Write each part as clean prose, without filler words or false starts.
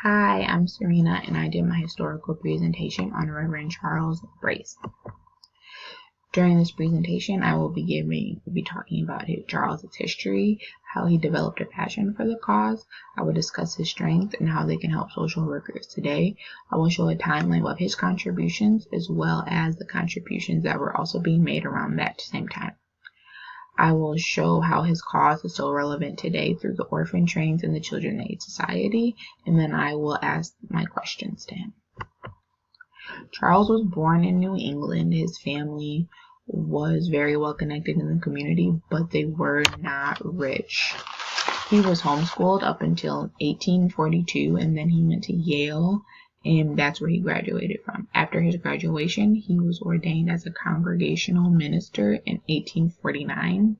Hi, I'm Serena, and I did my historical presentation on Reverend Charles Brace. During this presentation, I will be talking about Charles's history, how he developed a passion for the cause. I will discuss his strengths and how they can help social workers today. I will show a timeline of his contributions, as well as the contributions that were also being made around that same time. I will show how his cause is so relevant today through the Orphan Trains and the Children's Aid Society, and then I will ask my questions to him. Charles was born in New England. His family was very well connected in the community, but they were not rich. He was homeschooled up until 1842, and then he went to Yale, and that's where he graduated from. After his graduation, he was ordained as a congregational minister in 1849.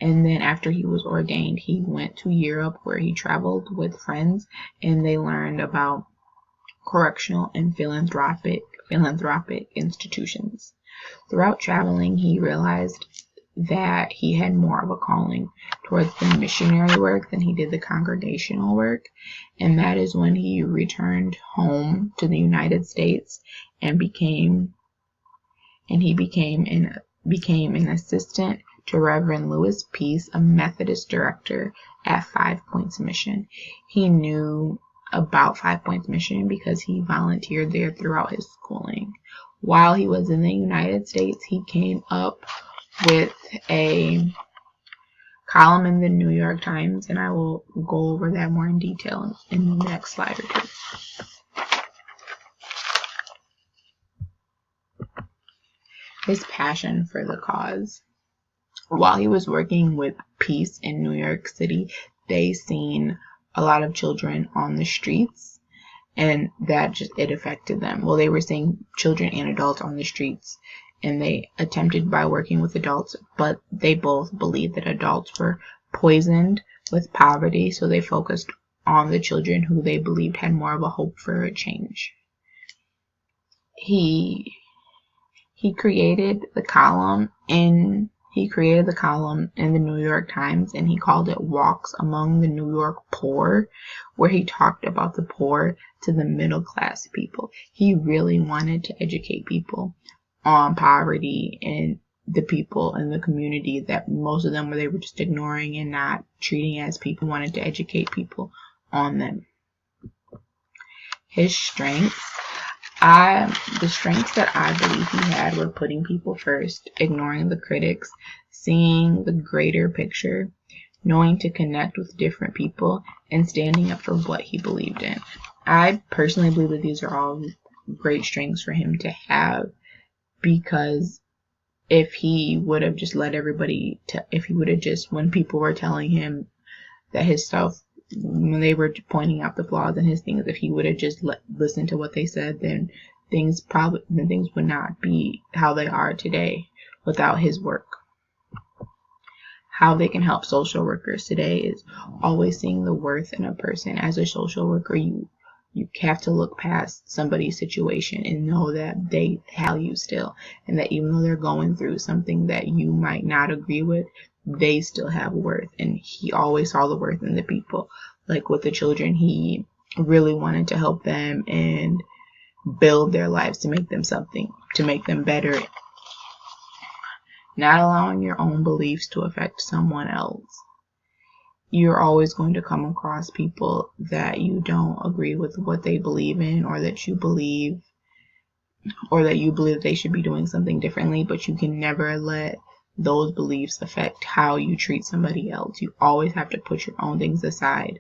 And then after he was ordained, he went to Europe, where he traveled with friends, and they learned about correctional and philanthropic institutions. Throughout traveling, he realized that he had more of a calling towards the missionary work than he did the congregational work, and that is when he returned home to the United States and became an assistant to Reverend Lewis Peace, a Methodist director at Five Points Mission. He knew about Five Points Mission because he volunteered there throughout his schooling. While he was in the United States, he came up with a column in the New York Times, and I will go over that more in detail in the next slide or two. His passion for the cause. While he was working with Peace in New York City, they seen a lot of children on the streets, and it affected them. Well, they were seeing children and adults on the streets, and they attempted by working with adults, but they both believed that adults were poisoned with poverty, so they focused on the children who they believed had more of a hope for a change. He created the column in the New York Times, and he called it Walks Among the New York Poor, where he talked about the poor to the middle class people. He really wanted to educate people on poverty and the people in the community that most of them they were just ignoring and not treating as people. He wanted to educate people on them. His strengths. The strengths that I believe he had were putting people first, ignoring the critics, seeing the greater picture, knowing to connect with different people, and standing up for what he believed in. I personally believe that these are all great strengths for him to have, because if he would have just let everybody, when people were telling him that his stuff, when they were pointing out the flaws in his things, if he would have just listened to what they said, then things would not be how they are today without his work. How they can help social workers today is always seeing the worth in a person. As a social worker, you have to look past somebody's situation and know that they value still, and that even though they're going through something that you might not agree with, they still have worth. And he always saw the worth in the people. Like with the children, he really wanted to help them and build their lives to make them better. Not allowing your own beliefs to affect someone else. You're always going to come across people that you don't agree with what they believe in, or that you believe they should be doing something differently, but you can never let those beliefs affect how you treat somebody else. You always have to put your own things aside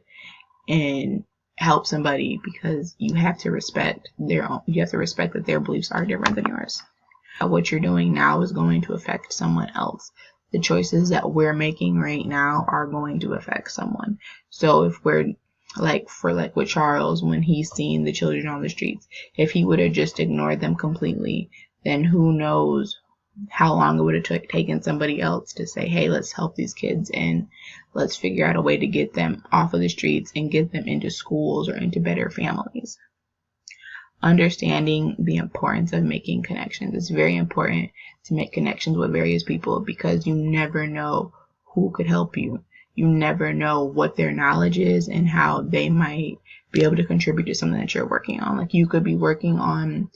and help somebody, because you have to respect that their beliefs are different than yours. What you're doing now is going to affect someone else. The choices that we're making right now are going to affect someone. So if we're with Charles, when he's seen the children on the streets, if he would have just ignored them completely, then who knows how long it would have taken somebody else to say, hey, let's help these kids and let's figure out a way to get them off of the streets and get them into schools or into better families. Understanding the importance of making connections. It's very important to make connections with various people, because you never know who could help you. you never know what their knowledge is and how they might be able to contribute to something that you're working on. Like, you could be working on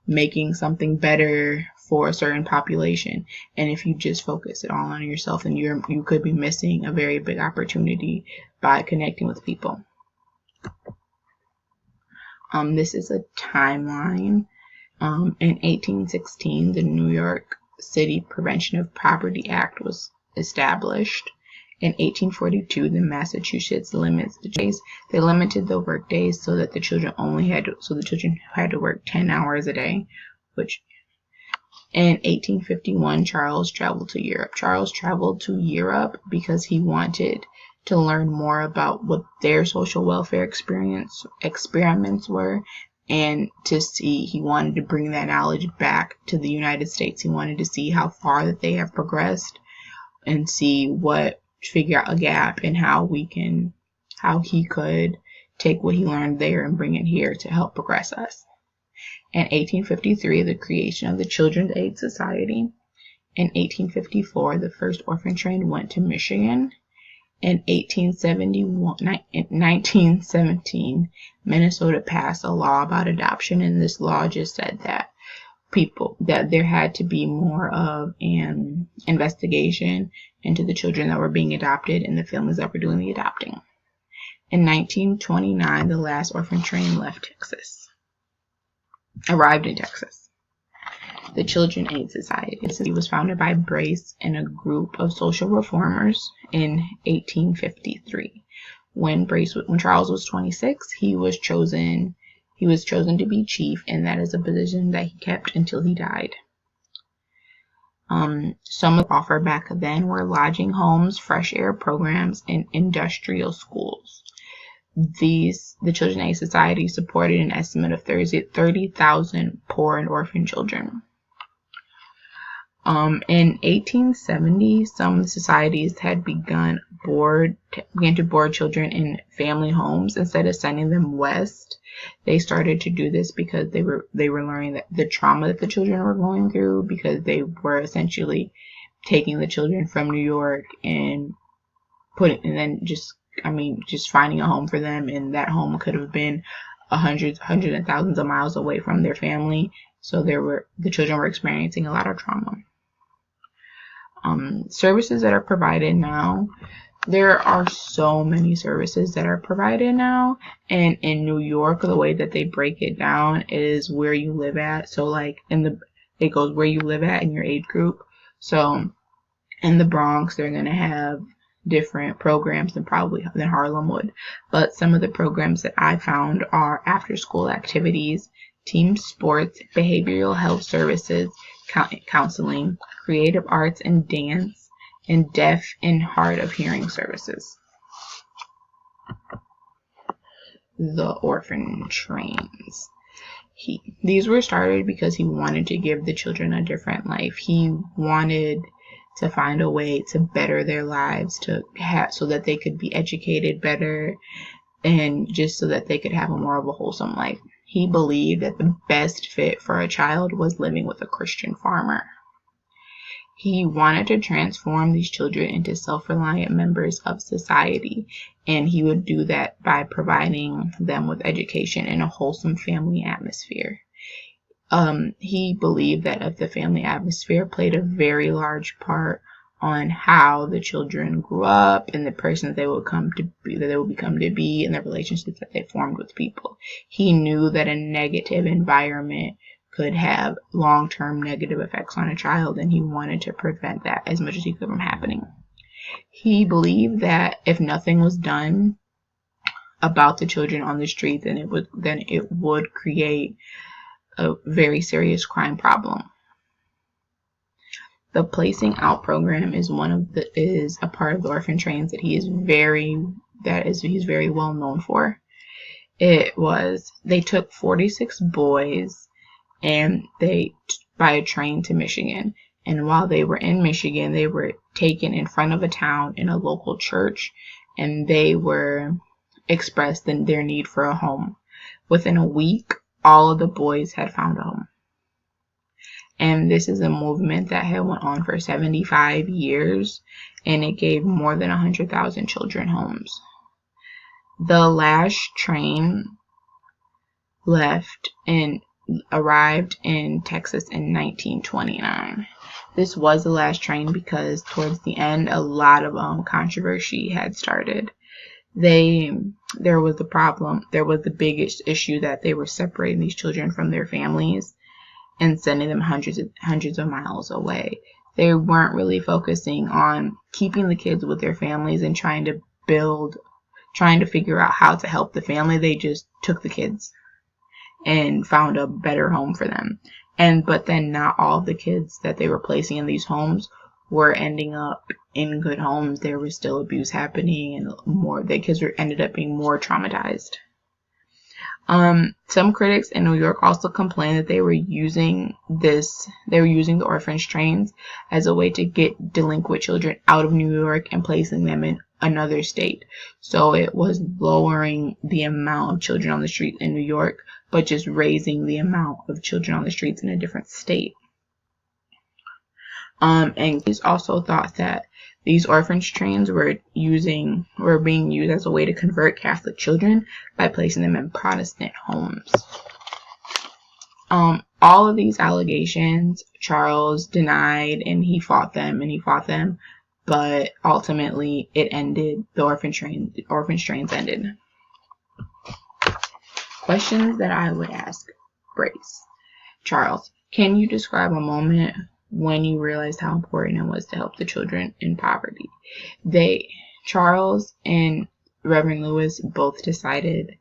making something better for a certain population, and if you just focus it all on yourself, then you could be missing a very big opportunity by connecting with people. This is a timeline. In 1816, the New York City Prevention of Poverty Act was established. In 1842, the Massachusetts limits the days. They limited the work days so that the children had to work 10 hours a day, which in 1851, Charles traveled to Europe. Charles traveled to Europe because he wanted to learn more about what their social welfare experiments were, and he wanted to bring that knowledge back to the United States. He wanted to see how far that they have progressed and figure out a gap in how he could take what he learned there and bring it here to help progress us. In 1853, the creation of the Children's Aid Society. In 1854, the first orphan train went to Michigan. In 1917, Minnesota passed a law about adoption, and this law just said that there had to be more of an investigation into the children that were being adopted and the families that were doing the adopting. In 1929, the last orphan train arrived in Texas. The Children's Aid Society was founded by Brace and a group of social reformers in 1853. When Charles was 26, he was chosen to be chief, and that is a position that he kept until he died. Some of the offer back then were lodging homes, fresh air programs, and industrial schools. The Children's Aid Society supported an estimate of 30,000 poor and orphan children. In 1870, some societies had began to board children in family homes instead of sending them west. They started to do this because they were learning that the trauma that the children were going through, because they were essentially taking the children from New York and just finding a home for them, and that home could have been hundreds and thousands of miles away from their family. So the children were experiencing a lot of trauma. Services that are provided now. There are so many services that are provided now, and in New York, the way that they break it down is where you live at. So like it goes where you live at in your age group. So in the Bronx, they're going to have different programs than Harlem would. But some of the programs that I found are after school activities, team sports, behavioral health services, counseling, creative arts and dance, and deaf and hard of hearing services. The orphan trains. These were started because he wanted to give the children a different life. He wanted to find a way to better their lives, so that they could be educated better, and just so that they could have more of a wholesome life. He believed that the best fit for a child was living with a Christian farmer. He wanted to transform these children into self-reliant members of society, and he would do that by providing them with education and a wholesome family atmosphere. He believed that if the family atmosphere played a very large part on how the children grew up and the person they would become to be, and the relationships that they formed with people. He knew that a negative environment could have long-term negative effects on a child, and he wanted to prevent that as much as he could from happening. He believed that if nothing was done about the children on the street, then it would create a very serious crime problem. The placing out program is a part of the orphan trains that he's very well known for. They took 46 boys and by a train to Michigan. And while they were in Michigan, they were taken in front of a town in a local church, and they were expressed their need for a home. Within a week, all of the boys had found a home. And this is a movement that had went on for 75 years, and it gave more than 100,000 children homes. The last train left and arrived in Texas in 1929. This was the last train because towards the end, a lot of controversy had started. There was the problem. There was the biggest issue that they were separating these children from their families and sending them hundreds of miles away. They weren't really focusing on keeping the kids with their families and trying to figure out how to help the family. They just took the kids and found a better home for them. But then not all of the kids that they were placing in these homes were ending up in good homes. There was still abuse happening, and the kids ended up being more traumatized. Some critics in New York also complained that they were using the orphanage trains as a way to get delinquent children out of New York and placing them in another state. So it was lowering the amount of children on the street in New York, but just raising the amount of children on the streets in a different state. And he's also thought that these orphanage trains were being used as a way to convert Catholic children by placing them in Protestant homes. All of these allegations, Charles denied, and he fought them, but ultimately it ended. The orphanage trains ended. Questions that I would ask Brace. Charles, can you describe a moment when you realized how important it was to help the children in poverty? Charles and Reverend Lewis both decided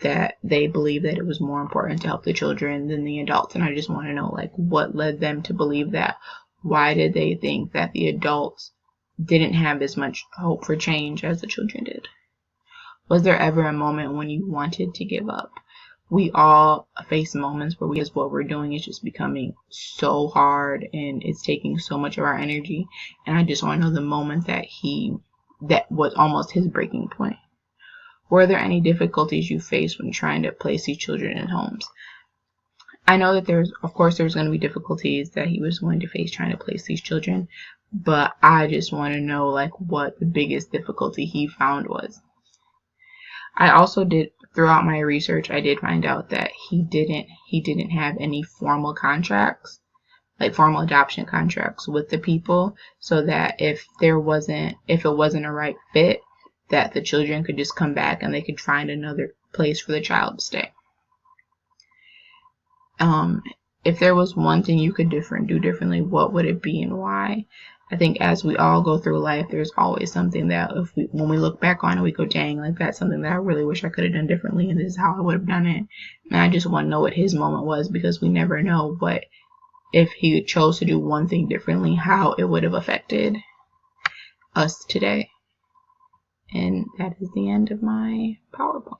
that they believed that it was more important to help the children than the adults. And I just want to know, what led them to believe that? Why did they think that the adults didn't have as much hope for change as the children did? Was there ever a moment when you wanted to give up? We all face moments where what we're doing is just becoming so hard and it's taking so much of our energy. And I just want to know the moment that was almost his breaking point. Were there any difficulties you faced when trying to place these children in homes? I know that there's going to be difficulties that he was going to face trying to place these children, but I just want to know what the biggest difficulty he found was. I also throughout my research, I did find out that he didn't have any formal contracts, formal adoption contracts with the people, so that if it wasn't a right fit, that the children could just come back and they could find another place for the child to stay. If there was one thing you could do differently, what would it be and why? I think as we all go through life, there's always something that when we look back on it, we go, dang, that's something that I really wish I could have done differently, and this is how I would have done it. And I just want to know what his moment was, because we never know what, if he chose to do one thing differently, how it would have affected us today. And that is the end of my PowerPoint.